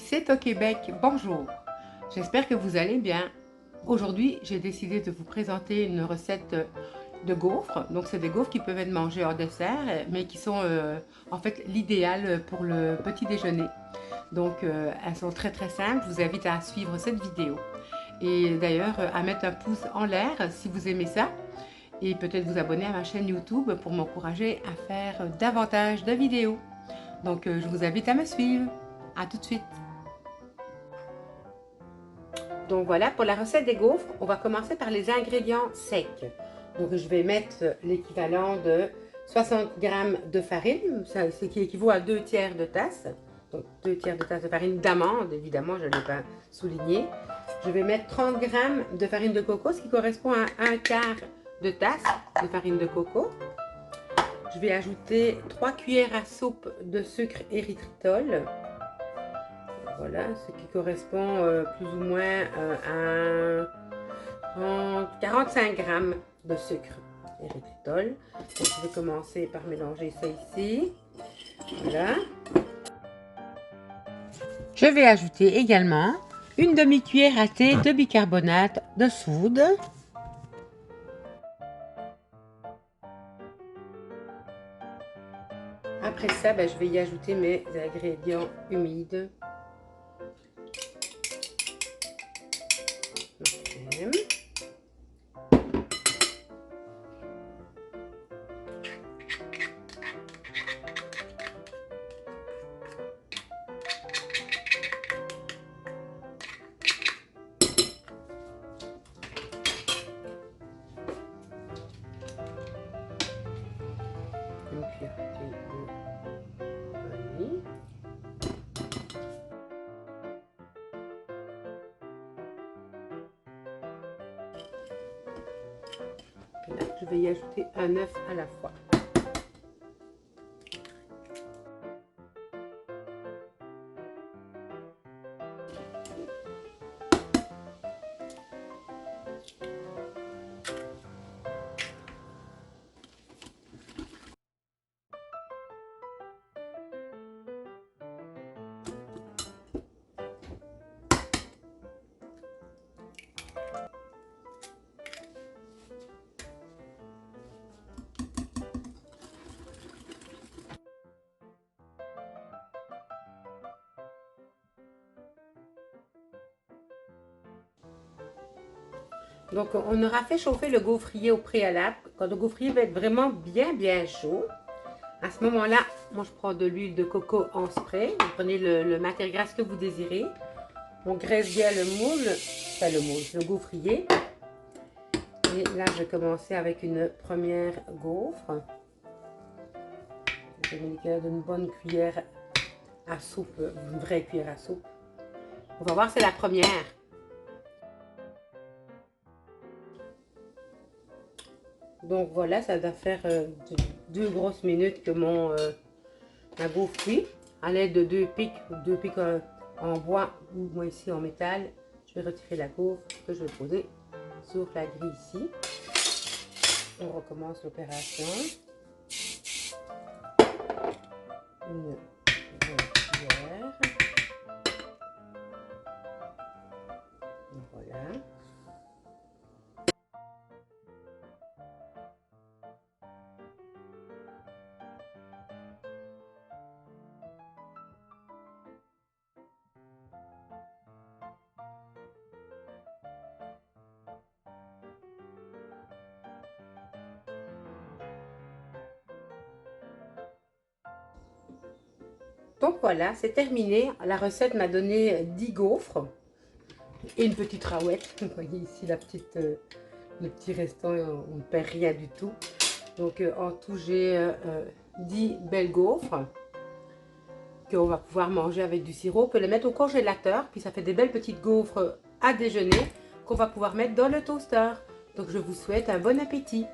c'est au Québec, bonjour. J'espère que vous allez bien. Aujourd'hui, j'ai décidé de vous présenter une recette de gaufres. Donc, c'est des gaufres qui peuvent être mangées en dessert, mais qui sont en fait l'idéal pour le petit déjeuner. Donc, elles sont très simples. Je vous invite à suivre cette vidéo. Et d'ailleurs, à mettre un pouce en l'air si vous aimez ça. Et peut-être vous abonner à ma chaîne YouTube pour m'encourager à faire davantage de vidéos. Donc, je vous invite à me suivre. À tout de suite. Donc voilà, pour la recette des gaufres, on va commencer par les ingrédients secs. Donc je vais mettre l'équivalent de 60 g de farine, ce qui équivaut à 2 tiers de tasse. Donc 2 tiers de tasse de farine d'amande, évidemment, je ne l'ai pas souligné. Je vais mettre 30 g de farine de coco, ce qui correspond à 1 quart de tasse de farine de coco. Je vais ajouter 3 cuillères à soupe de sucre érythritol. Voilà, ce qui correspond plus ou moins à 45 g de sucre érythritol. Donc, je vais commencer par mélanger ça ici. Voilà. Je vais ajouter également une demi-cuillère à thé de bicarbonate de soude. Après ça, je vais y ajouter mes ingrédients humides. Une cuillère de vanille. Et là, je vais y ajouter un œuf à la fois. Donc, on aura fait chauffer le gaufrier au préalable. Quand le gaufrier va être vraiment bien chaud, à ce moment-là, moi je prends de l'huile de coco en spray. Vous prenez le matière grasse que vous désirez. On graisse bien le moule, le gaufrier. Et là, je vais commencer avec une première gaufre. Je vais mettre une bonne cuillère à soupe, une vraie cuillère à soupe. On va voir, c'est la première. Donc voilà, ça doit faire 2 grosses minutes que ma gaufre cuit à l'aide de deux pics en bois ou moi ici en métal. Je vais retirer la gaufre que je vais poser sur la grille ici. On recommence l'opération. Une cuillère. Voilà. Donc voilà, c'est terminé. La recette m'a donné 10 gaufres et une petite rouette. Vous voyez ici le petit restant, on ne perd rien du tout. Donc en tout, j'ai 10 belles gaufres qu'on va pouvoir manger avec du sirop. On peut les mettre au congélateur, puis ça fait des belles petites gaufres à déjeuner qu'on va pouvoir mettre dans le toaster. Donc je vous souhaite un bon appétit.